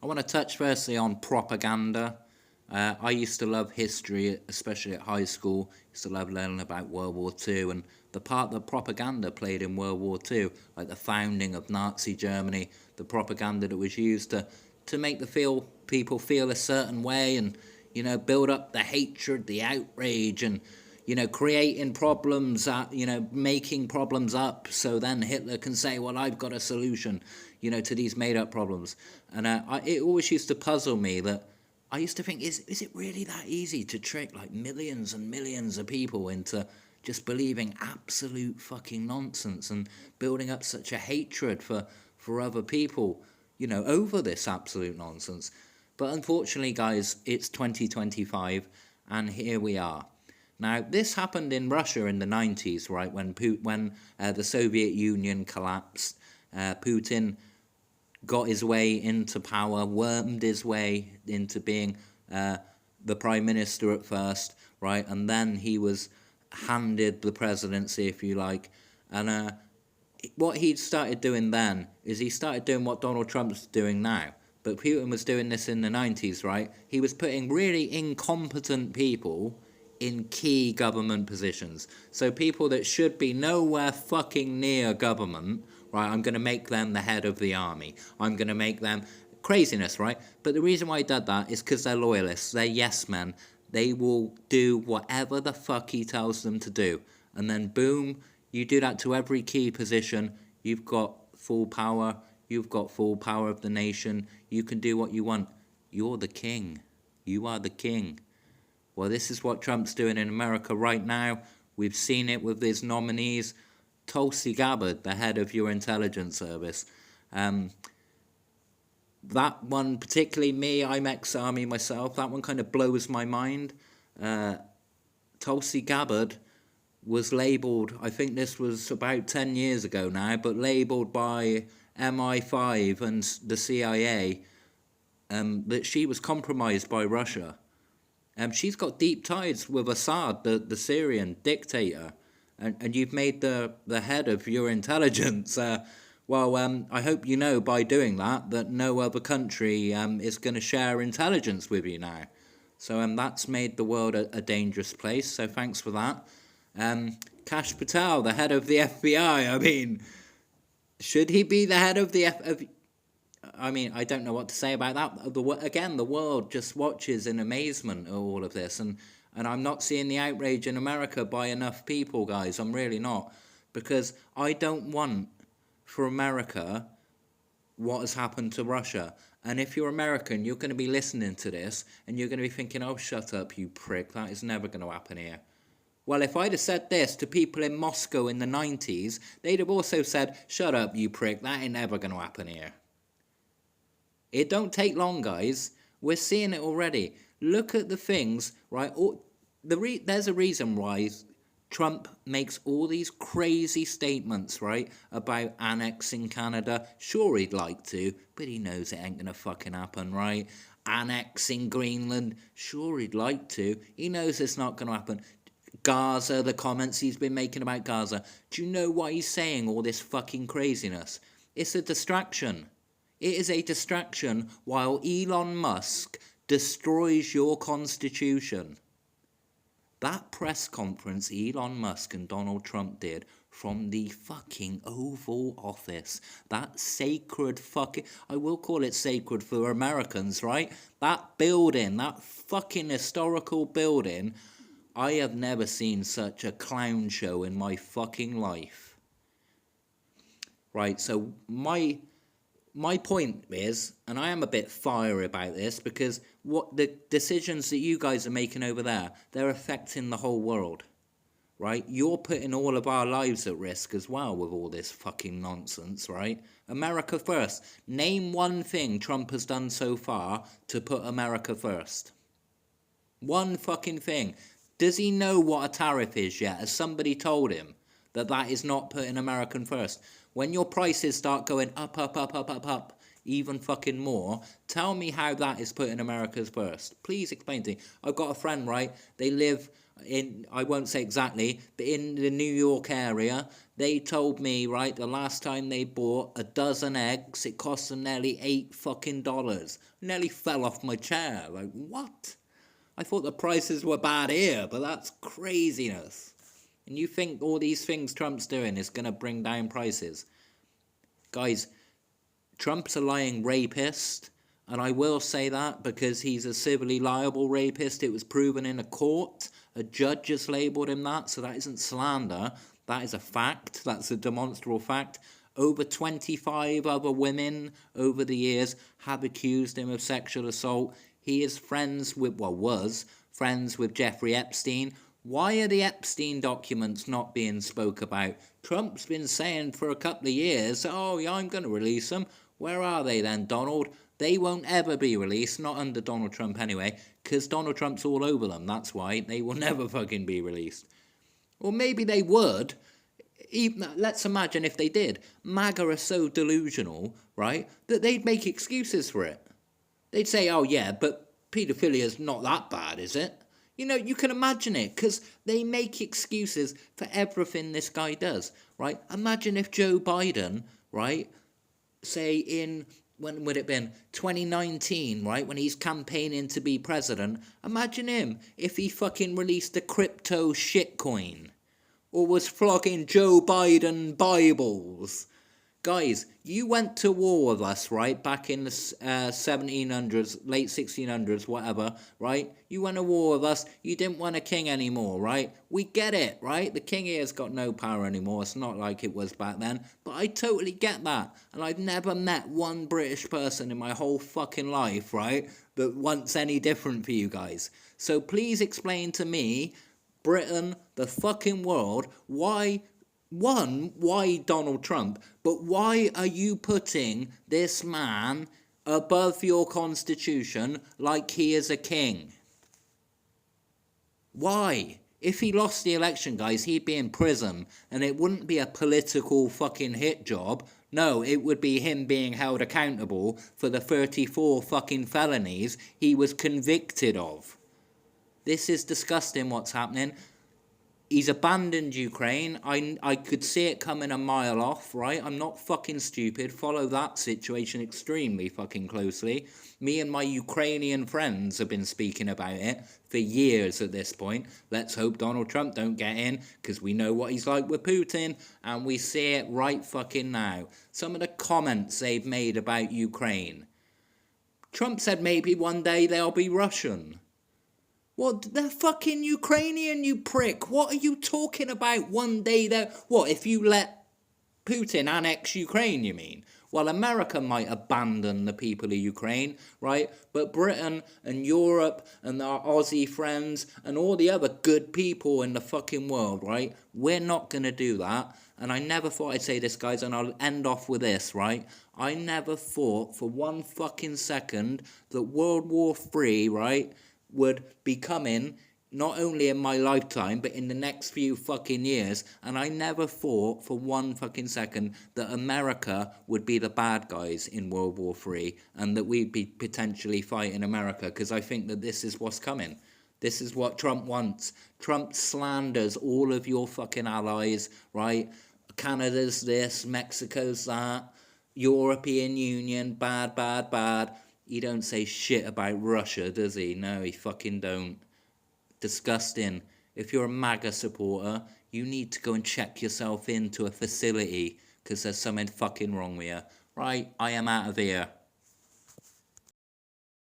I want to touch firstly on propaganda. I used to love history, especially at high school. Used to love learning about World War II and the part that propaganda played in World War II, like the founding of Nazi Germany, the propaganda that was used to make people feel a certain way, and build up the hatred, the outrage, and creating problems, making problems up, so then Hitler can say, well, I've got a solution, to these made up problems. And it always used to puzzle me that I used to think, is it really that easy to trick like millions and millions of people into just believing absolute fucking nonsense and building up such a hatred for other people, over this absolute nonsense? But unfortunately, guys, it's 2025, and here we are. Now, this happened in Russia in the 90s, right, when the Soviet Union collapsed. Putin got his way into power, wormed his way into being the prime minister at first, right, and then he was handed the presidency, if you like. And what he started doing then is he started doing what Donald Trump's doing now. But Putin was doing this in the 90s, right? He was putting really incompetent people in key government positions. So people that should be nowhere fucking near government, right? I'm going to make them the head of the army. I'm going to make them craziness, right? But the reason why he did that is because they're loyalists. They're yes men. They will do whatever the fuck he tells them to do. And then boom, you do that to every key position. You've got full power. You've got full power of the nation. You can do what you want. You're the king. You are the king. Well, this is what Trump's doing in America right now. We've seen it with his nominees. Tulsi Gabbard, the head of your intelligence service. That one, particularly me, I'm ex-army myself, that one kind of blows my mind. Tulsi Gabbard was labelled, I think this was about 10 years ago now, but labelled by MI5 and the CIA that she was compromised by Russia. She's got deep ties with Assad, the Syrian dictator, and you've made the head of your intelligence. I hope you know by doing that no other country is going to share intelligence with you now. So that's made the world a dangerous place, so thanks for that. Kash Patel, the head of the FBI, I mean, should he be the head of the I don't know what to say about that. The world just watches in amazement at all of this, and I'm not seeing the outrage in America by enough people, guys. I'm really not, because I don't want for America what has happened to Russia. And if you're American, you're going to be listening to this, and you're going to be thinking, oh, shut up, you prick, that is never going to happen here. Well, if I'd have said this to people in Moscow in the 90s, they'd have also said, shut up, you prick, that ain't never going to happen here. It don't take long, guys. We're seeing it already. Look at the things, right? There's a reason why Trump makes all these crazy statements, right, about annexing Canada. Sure, he'd like to, but he knows it ain't gonna fucking happen, right? Annexing Greenland. Sure, he'd like to. He knows it's not gonna happen. Gaza, the comments he's been making about Gaza. Do you know why he's saying all this fucking craziness? It's a distraction. It is a distraction while Elon Musk destroys your constitution. That press conference Elon Musk and Donald Trump did from the fucking Oval Office, that sacred fucking, I will call it sacred for Americans, right? That building, that fucking historical building, I have never seen such a clown show in my fucking life. Right, so my point is, and I am a bit fiery about this, because what the decisions that you guys are making over there, they're affecting the whole world, right? You're putting all of our lives at risk as well with all this fucking nonsense, right? America first. Name one thing Trump has done so far to put America first. One fucking thing. Does he know what a tariff is yet? Has somebody told him that is not putting American first? When your prices start going up, even fucking more. Tell me how that is putting America's first. Please explain to me. I've got a friend, right? They live in, I won't say exactly, but in the New York area. They told me, right, the last time they bought a dozen eggs, it cost them nearly $8 fucking. Nearly fell off my chair. Like, what? I thought the prices were bad here, but that's craziness. And you think all these things Trump's doing is going to bring down prices? Guys, Trump's a lying rapist, and I will say that because he's a civilly liable rapist. It was proven in a court. A judge has labelled him that, so that isn't slander. That is a fact. That's a demonstrable fact. Over 25 other women over the years have accused him of sexual assault. He is friends with, well, was friends with Jeffrey Epstein. Why are the Epstein documents not being spoke about? Trump's been saying for a couple of years, oh, yeah, I'm going to release them. Where are they then, Donald? They won't ever be released, not under Donald Trump anyway, because Donald Trump's all over them. That's why they will never fucking be released. Or maybe they would. Even, let's imagine if they did. MAGA are so delusional, right, that they'd make excuses for it. They'd say, oh yeah, but paedophilia's not that bad, is it? You know, you can imagine it, because they make excuses for everything this guy does, right? Imagine if Joe Biden, right, say in, when would it have been, 2019, right, when he's campaigning to be president, imagine him if he fucking released a crypto shitcoin, or was flogging Joe Biden Bibles. Guys, you went to war with us, right, back in the 1700s, late 1600s, whatever, right? You went to war with us, you didn't want a king anymore, right? We get it, right? The king here has got no power anymore, it's not like it was back then, but I totally get that, and I've never met one British person in my whole fucking life, right, that wants any different for you guys. So please explain to me, Britain, the fucking world, why Donald Trump, but why are you putting this man above your constitution like he is a king? Why? If he lost the election, guys, he'd be in prison, and it wouldn't be a political fucking hit job. No, it would be him being held accountable for the 34 fucking felonies he was convicted of. This is disgusting what's happening. He's abandoned Ukraine. I could see it coming a mile off, right? I'm not fucking stupid. Follow that situation extremely fucking closely. Me and my Ukrainian friends have been speaking about it for years at this point. Let's hope Donald Trump don't get in, because we know what he's like with Putin, and we see it right fucking now. Some of the comments they've made about Ukraine. Trump said maybe one day they'll be Russian. Well, they're fucking Ukrainian, you prick. What are you talking about one day? What, if you let Putin annex Ukraine, you mean? Well, America might abandon the people of Ukraine, right? But Britain and Europe and our Aussie friends and all the other good people in the fucking world, right? We're not going to do that. And I never thought I'd say this, guys, and I'll end off with this, right? I never thought for one fucking second that World War III, right, would be coming not only in my lifetime but in the next few fucking years, and I never thought for one fucking second that America would be the bad guys in World War III and that we'd be potentially fighting America, because I think that this is what's coming. This is what Trump wants. Trump slanders all of your fucking allies, right? Canada's this, Mexico's that, European Union, bad, bad, bad. He don't say shit about Russia, does he? No, he fucking don't. Disgusting. If you're a MAGA supporter, you need to go and check yourself into a facility, because there's something fucking wrong with you. Right, I am out of here.